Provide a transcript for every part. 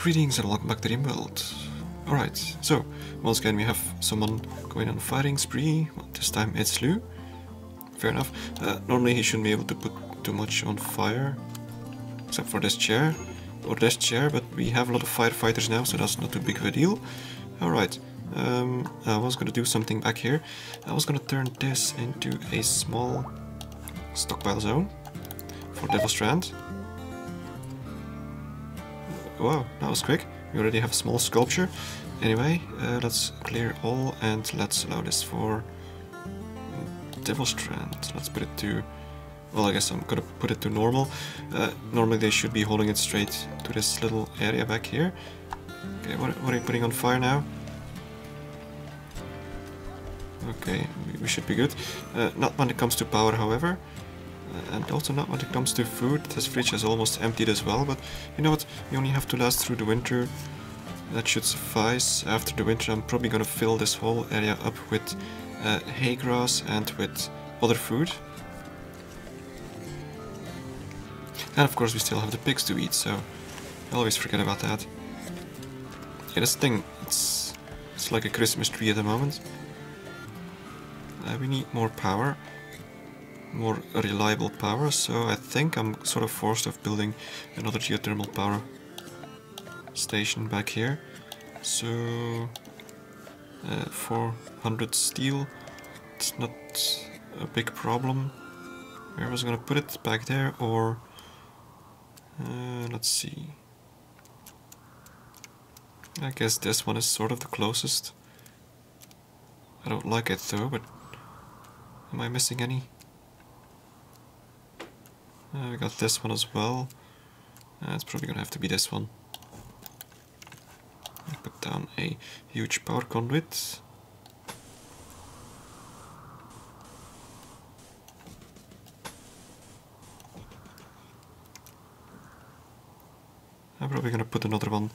Greetings and welcome back to Rimworld. Alright, so once again we have someone going on a fighting spree. Well, this time it's Lou. Fair enough. Normally he shouldn't be able to put too much on fire, except for this chair, but we have a lot of firefighters now, so that's not too big of a deal. Alright, I was gonna do something back here. I was gonna turn this into a small stockpile zone for Devil Strand. Wow, that was quick. We already have a small sculpture. Anyway, let's clear all and let's allow this for Devil Strand. Let's put it to... well, I guess I'm gonna put it to normal. Normally they should be holding it straight to this little area back here. Okay, what are you putting on fire now? Okay, we should be good. Not when it comes to power, however. And also not when it comes to food. This fridge is almost emptied as well, but you know what? We only have to last through the winter. That should suffice. After the winter I'm probably gonna fill this whole area up with hay grass and with other food. And of course we still have the pigs to eat, so I always forget about that. Yeah, this thing, it's like a Christmas tree at the moment. We need more power. More reliable power, so I think I'm sort of forced of building another geothermal power station back here. So 400 steel, it's not a big problem. Where was I gonna put it? Back there, or let's see. I guess this one is sort of the closest. I don't like it though, but am I missing any? We got this one as well. It's probably gonna have to be this one. Put down a huge power conduit. I'm probably gonna put another one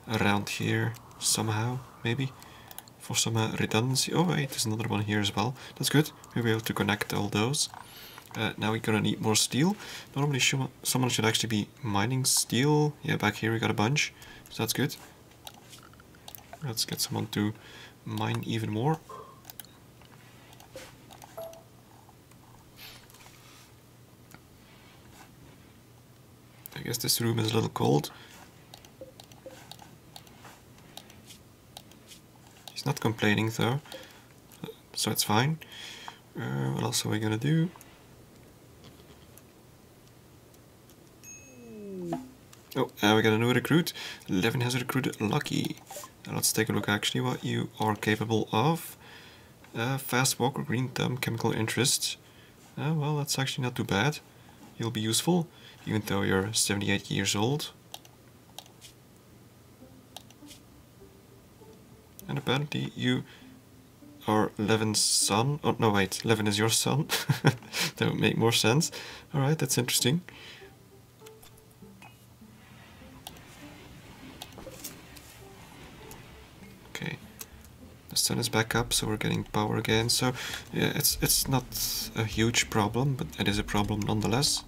around here somehow, maybe, for some redundancy. Oh wait, there's another one here as well. That's good. We'll be able to connect all those. Now we're gonna need more steel. Normally someone should actually be mining steel. Yeah, back here we got a bunch, so that's good. Let's get someone to mine even more. I guess this room is a little cold. He's not complaining though, so it's fine. What else are we gonna do? Oh, we got a new recruit. Levin has recruited Lucky. Let's take a look actually what you are capable of. Fast walker, green thumb, chemical interest. Well, that's actually not too bad. You'll be useful, even though you're 78 years old. And apparently you are Levin's son. Oh, no wait, Levin is your son. That would make more sense. Alright, that's interesting. The sun is back up, so we're getting power again. So yeah, it's not a huge problem, but it is a problem nonetheless.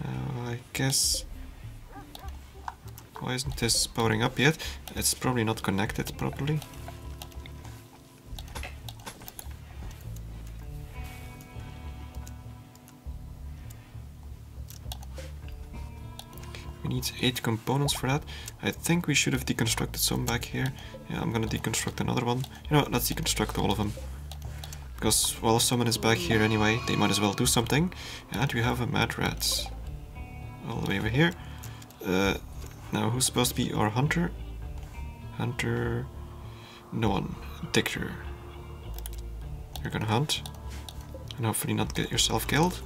I guess, why isn't this powering up yet? It's probably not connected properly. We need 8 components for that. I think we should have deconstructed some back here. Yeah, I'm gonna deconstruct another one. You know what, let's deconstruct all of them. Because while someone is back here anyway, they might as well do something. And we have a mad rat. All the way over here. Now who's supposed to be our hunter? Hunter... no one. Dictor. You're gonna hunt. And hopefully not get yourself killed.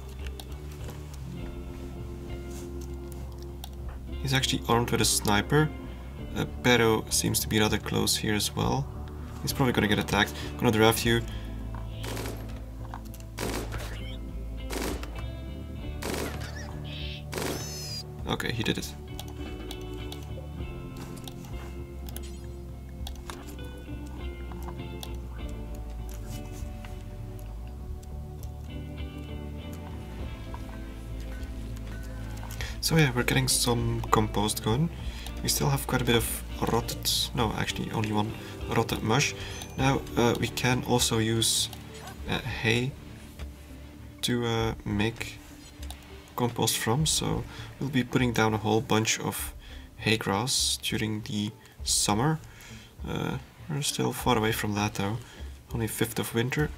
He's actually armed with a sniper. Pero seems to be rather close here as well. He's probably gonna get attacked. I'm gonna draft you. Okay, he did it. So yeah, we're getting some compost going. We still have quite a bit of rotted, no, actually only one rotted mush. Now we can also use hay to make compost from, so we'll be putting down a whole bunch of hay grass during the summer. We're still far away from that though, only 5th of winter.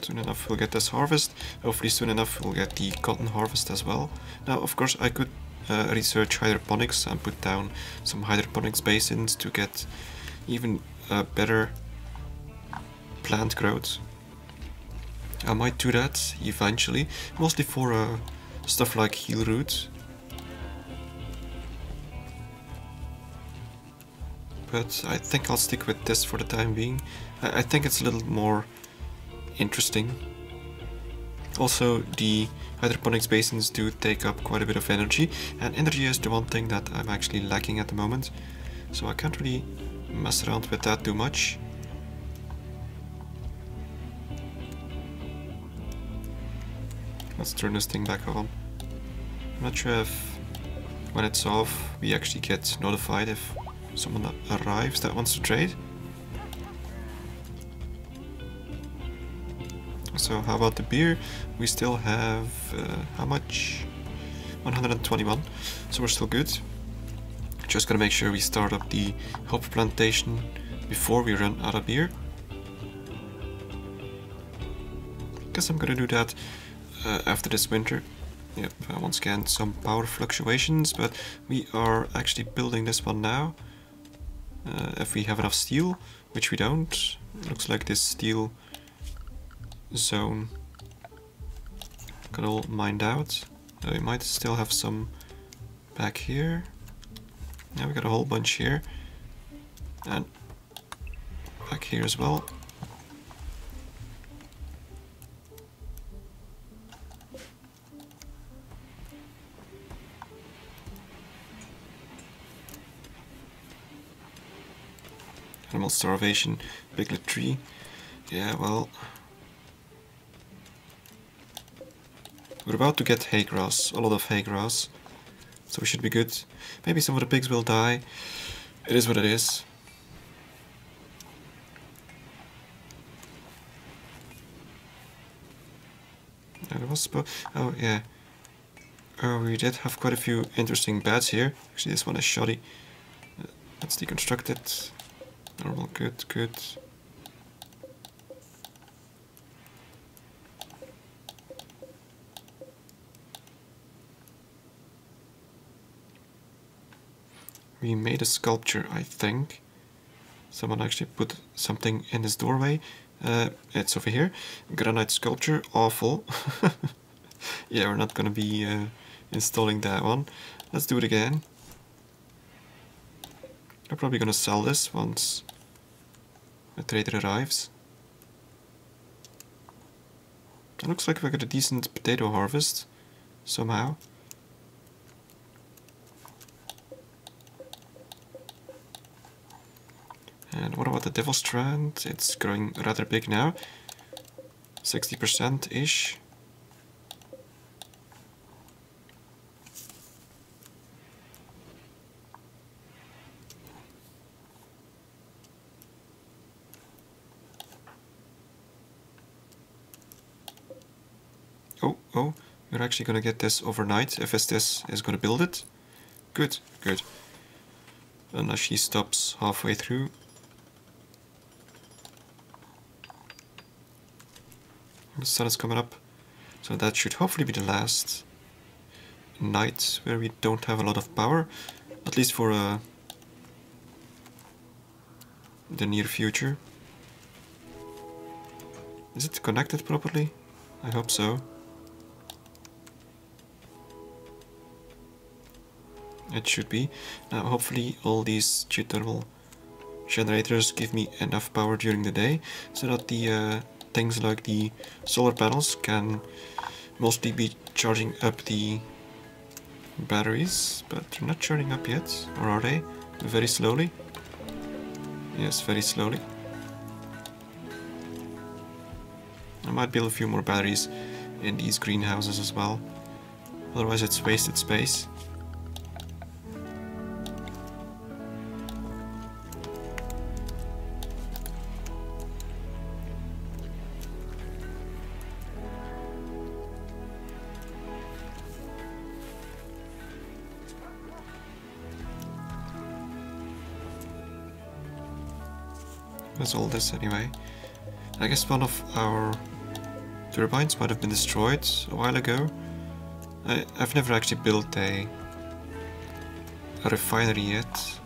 Soon enough we'll get this harvest. Hopefully soon enough we'll get the cotton harvest as well. Now of course I could research hydroponics and put down some hydroponics basins to get even better plant growth. I might do that eventually, mostly for stuff like heel root. But I think I'll stick with this for the time being. I think it's a little more interesting. Also, the hydroponics basins do take up quite a bit of energy, and energy is the one thing that I'm actually lacking at the moment, so I can't really mess around with that too much. Let's turn this thing back on. I'm not sure if when it's off we actually get notified if someone arrives that wants to trade. So how about the beer? We still have, how much? 121, so we're still good. Just gotta make sure we start up the hop plantation before we run out of beer. Guess I'm gonna do that after this winter. Yep, once again some power fluctuations, but we are actually building this one now. If we have enough steel, which we don't. Looks like this steel zone got all mined out. We might still have some back here. Now we got a whole bunch here and back here as well. Animal starvation, piglet tree. Yeah, well, we're about to get hay grass, a lot of hay grass, so we should be good. Maybe some of the pigs will die. It is what it is. There was oh yeah. Oh, we did have quite a few interesting beds here. Actually, this one is shoddy. Let's deconstruct it. Normal, good, good. We made a sculpture, I think. Someone actually put something in this doorway. It's over here. Granite sculpture, awful. Yeah, we're not gonna be installing that one. Let's do it again. I'm probably gonna sell this once a trader arrives. It looks like we got a decent potato harvest somehow. And what about the Devil Strand? It's growing rather big now. 60%-ish. Oh, we're actually gonna get this overnight if Estes is gonna build it. Good, good. Unless she stops halfway through. The sun is coming up, so that should hopefully be the last night where we don't have a lot of power, at least for the near future. Is it connected properly? I hope so. It should be. Now hopefully all these geothermal generators give me enough power during the day so that the things like the solar panels can mostly be charging up the batteries, but they're not charging up yet, or are they? Very slowly? Yes, very slowly. I might build a few more batteries in these greenhouses as well. Otherwise it's wasted space. That's all this anyway. I guess one of our turbines might have been destroyed a while ago. I've never actually built a refinery yet.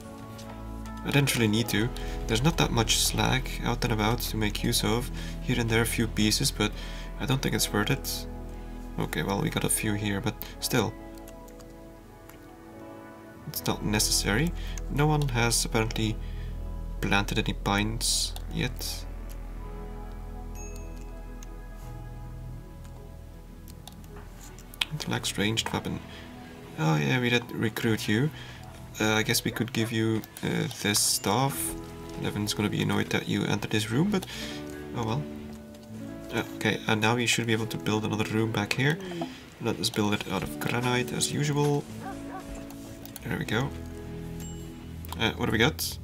I didn't really need to. There's not that much slag out and about to make use of. Here and there a few pieces, but I don't think it's worth it. Okay, well we got a few here, but still. It's not necessary. No one has apparently planted any pines yet. Intellect ranged weapon. Oh yeah, we did recruit you. I guess we could give you this staff. Levin's gonna be annoyed that you entered this room, but oh well. Okay, and now we should be able to build another room back here. Let us build it out of granite as usual. There we go. What do we got?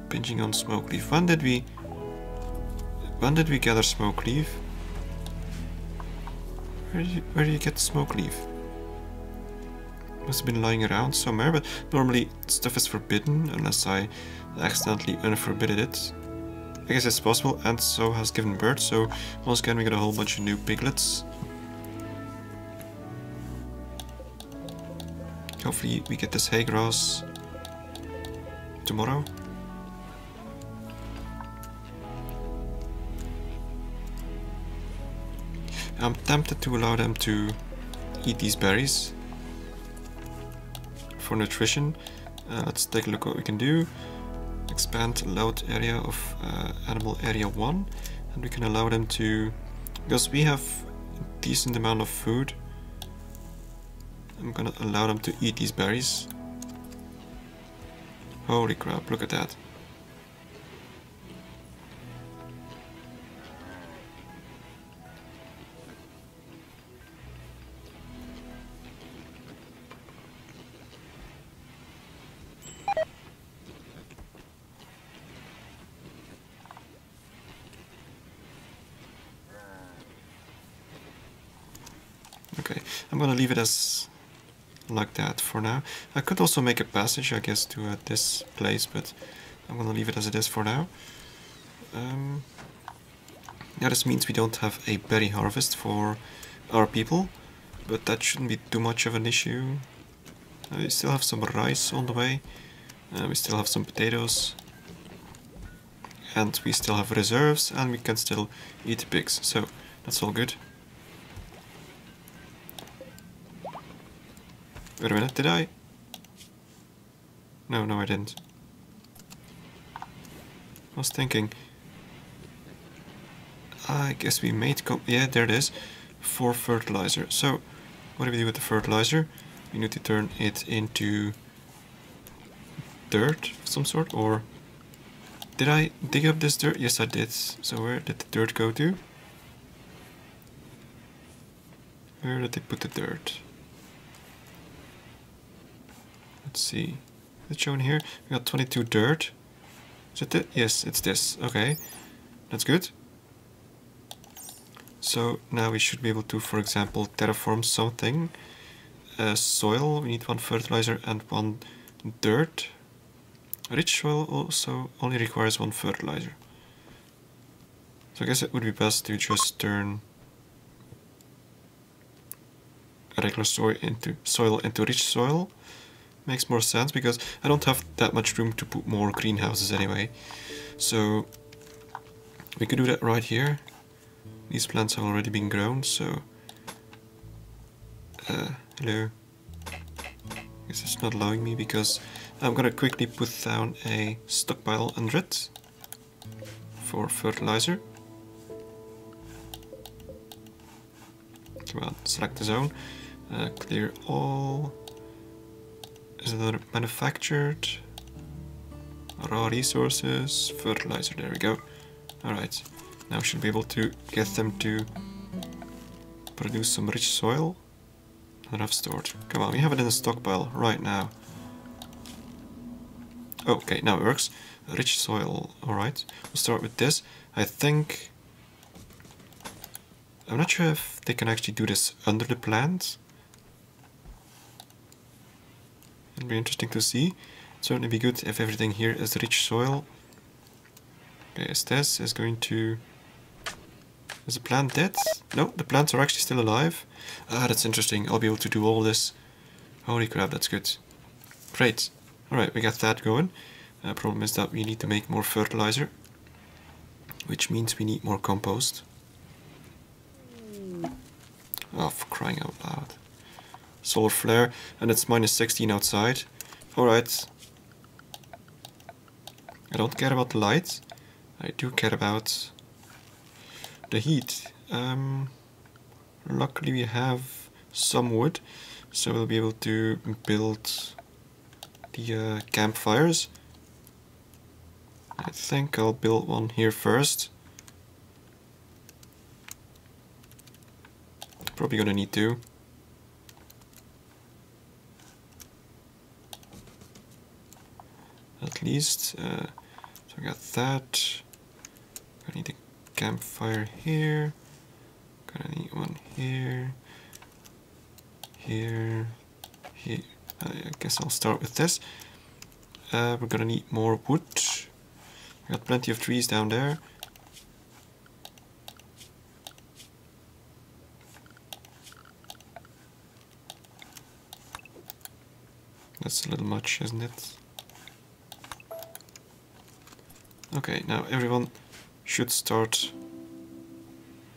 Pinching on smoke leaf. When did we gather smoke leaf? Where did you get smoke leaf? Must have been lying around somewhere, but normally stuff is forbidden unless I accidentally unforbidded it. I guess it's possible, and so has given birth, so once again we got a whole bunch of new piglets. Hopefully we get this hay grass tomorrow. I'm tempted to allow them to eat these berries for nutrition. Let's take a look what we can do. Expand allowed area of animal area 1, and we can allow them to, because we have a decent amount of food, I'm gonna allow them to eat these berries. Holy crap, look at that. Okay, I'm gonna leave it as like that for now. I could also make a passage, I guess, to this place, but I'm gonna leave it as it is for now. Yeah, this means we don't have a berry harvest for our people, but that shouldn't be too much of an issue. We still have some rice on the way, we still have some potatoes, and we still have reserves, and we can still eat pigs, so that's all good. Wait a minute, did I? No, I didn't. I was thinking. I guess we made yeah, there it is. For fertilizer. So, what do we do with the fertilizer? We need to turn it into dirt of some sort, or did I dig up this dirt? Yes, I did. So where did the dirt go to? Where did they put the dirt? Let's see. Is it shown here? We got 22 dirt. Is it this? Yes, it's this. Okay. That's good. So now we should be able to, for example, terraform something. Soil, we need 1 fertilizer and 1 dirt. Rich soil also only requires 1 fertilizer. So I guess it would be best to just turn a regular soil into rich soil. Makes more sense because I don't have that much room to put more greenhouses anyway. So we could do that right here. These plants have already been grown, so hello. I guess it's not allowing me because I'm gonna quickly put down a stockpile 100 for fertilizer. Come on, select the zone, clear all. Is another manufactured? Raw resources, fertilizer, there we go. Alright, now we should be able to get them to produce some rich soil that I've stored. Come on, we have it in a stockpile right now. Okay, now it works. Rich soil, alright. We'll start with this. I think... I'm not sure if they can actually do this under the plant. It'll be interesting to see. It'd certainly be good if everything here is rich soil. Okay, Estes is going to... Is the plant dead? No, the plants are actually still alive. Ah, that's interesting. I'll be able to do all this. Holy crap, that's good. Great. Alright, we got that going. Problem is that we need to make more fertilizer, which means we need more compost. Oh, for crying out loud. Solar flare, and it's minus 16 outside. Alright. I don't care about the light. I do care about the heat. Luckily we have some wood, so we'll be able to build the campfires. I think I'll build one here first. Probably gonna need to. At least. So I got that. I need a campfire here. Gonna need one here. Here. Here. I guess I'll start with this. We're gonna need more wood. I got plenty of trees down there. That's a little much, isn't it? Okay, now everyone should start,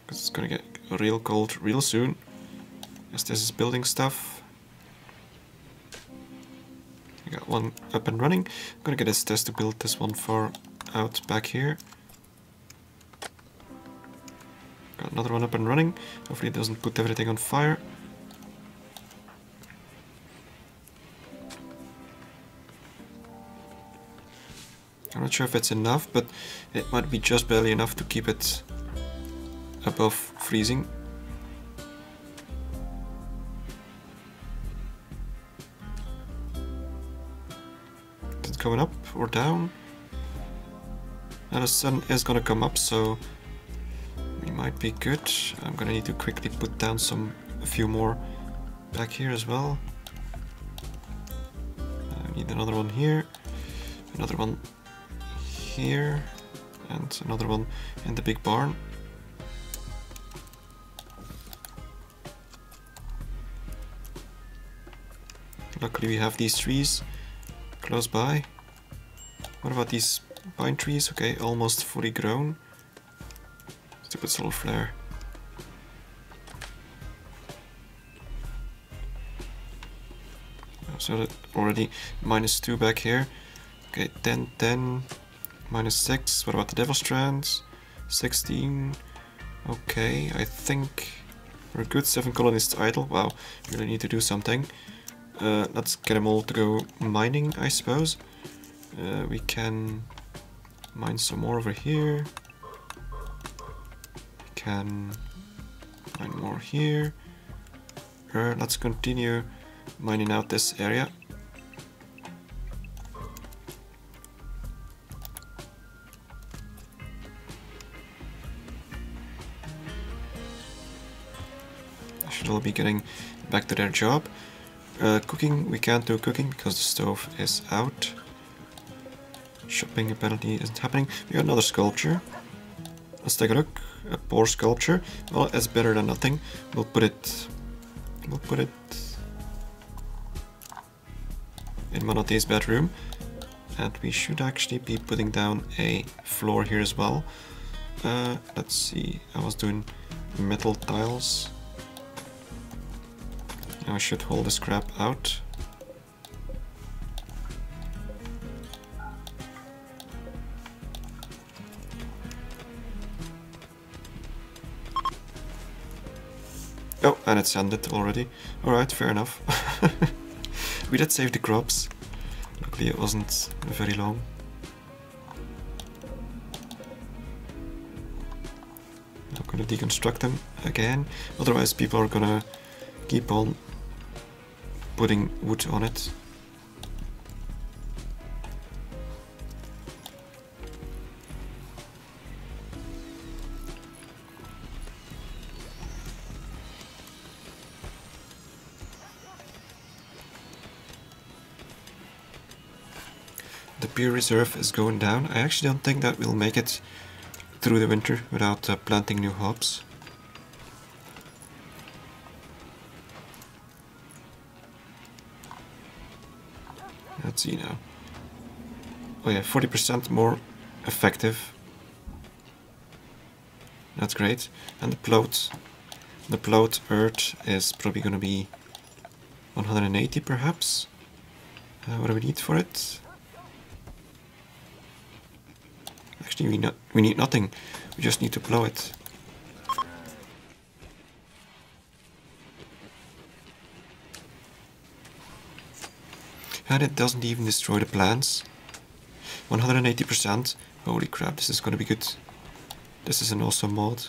because it's gonna get real cold real soon. As this is building stuff. I got one up and running. I'm gonna get this test to build this one far out back here. Got another one up and running. Hopefully it doesn't put everything on fire. I'm not sure if it's enough, but it might be just barely enough to keep it above freezing. Is it going up or down? Now the sun is gonna come up, so we might be good. I'm gonna need to quickly put down a few more back here as well. I need another one here, another one here, and another one in the big barn. Luckily we have these trees close by. What about these pine trees? Okay, almost fully grown. Stupid solar flare. So that already -2 back here. Okay, 10, 10, -6. What about the devil strands? 16. Okay, I think we're good. 7 colonists idle. Wow, really need to do something. Let's get them all to go mining, I suppose. We can mine some more over here. We can mine more here. Let's continue mining out this area. They should all be getting back to their job. Cooking, we can't do cooking because the stove is out. Shopping apparently isn't happening. We got another sculpture. Let's take a look. A poor sculpture. Well, it's better than nothing. We'll put it in Monote's bedroom. And we should actually be putting down a floor here as well. Let's see. I was doing metal tiles. Now I should hold this crap out. Oh, and it's ended already. Alright, fair enough. We did save the crops. Luckily it wasn't very long. gonna deconstruct them again, otherwise people are gonna keep on putting wood on it. The beer reserve is going down. I actually don't think that we'll make it through the winter without planting new hops. Let's see now. Oh yeah, 40% more effective. That's great. And the plowed earth is probably going to be 180 perhaps. What do we need for it? Actually, we need nothing. We just need to plow it. And it doesn't even destroy the plants. 180%. Holy crap, this is gonna be good. This is an awesome mod.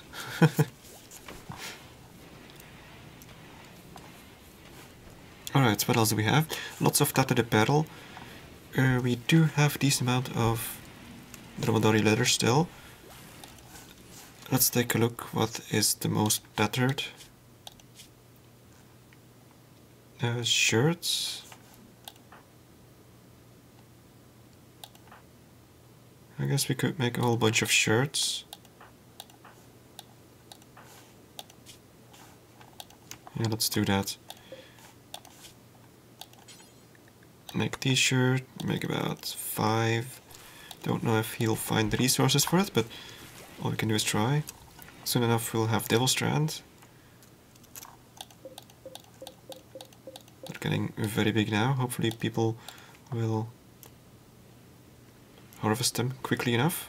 Alright, what else do we have? Lots of tattered apparel. We do have a decent amount of dromedary leather still. Let's take a look what is the most tattered. Shirts. I guess we could make a whole bunch of shirts. Yeah, let's do that. Make t-shirt, make about 5. Don't know if he'll find the resources for it, but all we can do is try. Soon enough we'll have Devil Strand. They're getting very big now. Hopefully people will harvest them quickly enough.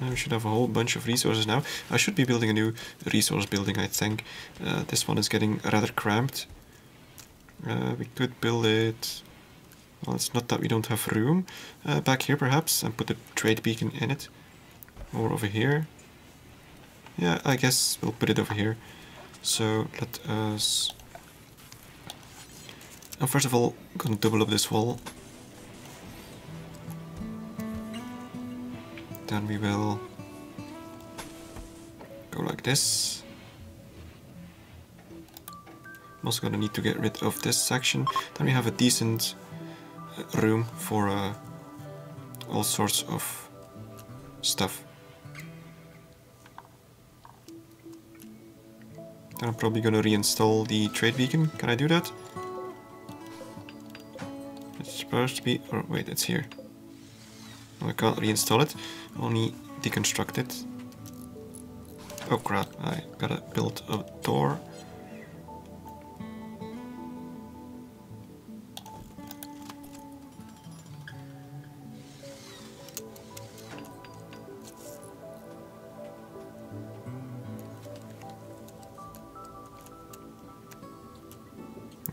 We should have a whole bunch of resources now. I should be building a new resource building, I think. This one is getting rather cramped. We could build it... Well, it's not that we don't have room. Back here perhaps, and put a trade beacon in it. Or over here. Yeah, I guess we'll put it over here. So let us... first of all, I'm gonna double up this wall. Then we will go like this. I'm also gonna need to get rid of this section. Then we have a decent room for all sorts of stuff. Then I'm probably gonna reinstall the trade beacon. Can I do that? It's supposed to be... or wait, it's here. Oh, I can't reinstall it, only deconstruct it. Oh crap, I gotta build a door.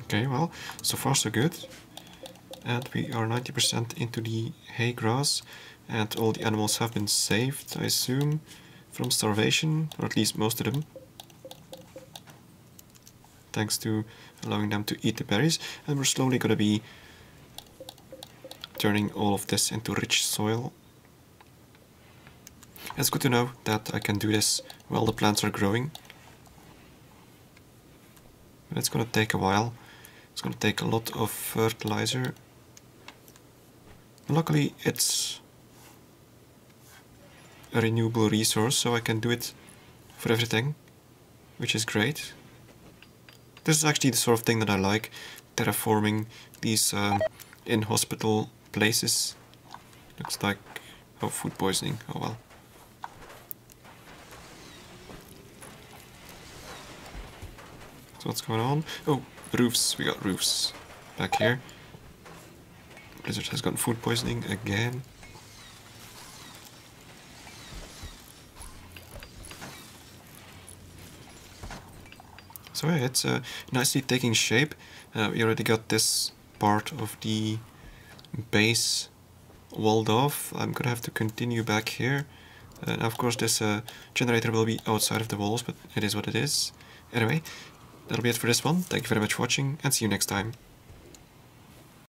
Okay, well, so far so good. And we are 90% into the hay grass, and all the animals have been saved, I assume, from starvation, or at least most of them. Thanks to allowing them to eat the berries, and we're slowly going to be turning all of this into rich soil. It's good to know that I can do this while the plants are growing. But it's going to take a while. It's going to take a lot of fertilizer. Luckily it's a renewable resource, so I can do it for everything, which is great. This is actually the sort of thing that I like, terraforming these in-hospital places. Looks like... oh, food poisoning, oh well. So what's going on? Oh, roofs, we got roofs back here. Blizzard has gotten food poisoning again. So yeah, it's nicely taking shape. We already got this part of the base walled off. I'm gonna have to continue back here. Now of course this generator will be outside of the walls, but it is what it is. Anyway, that'll be it for this one. Thank you very much for watching, and see you next time.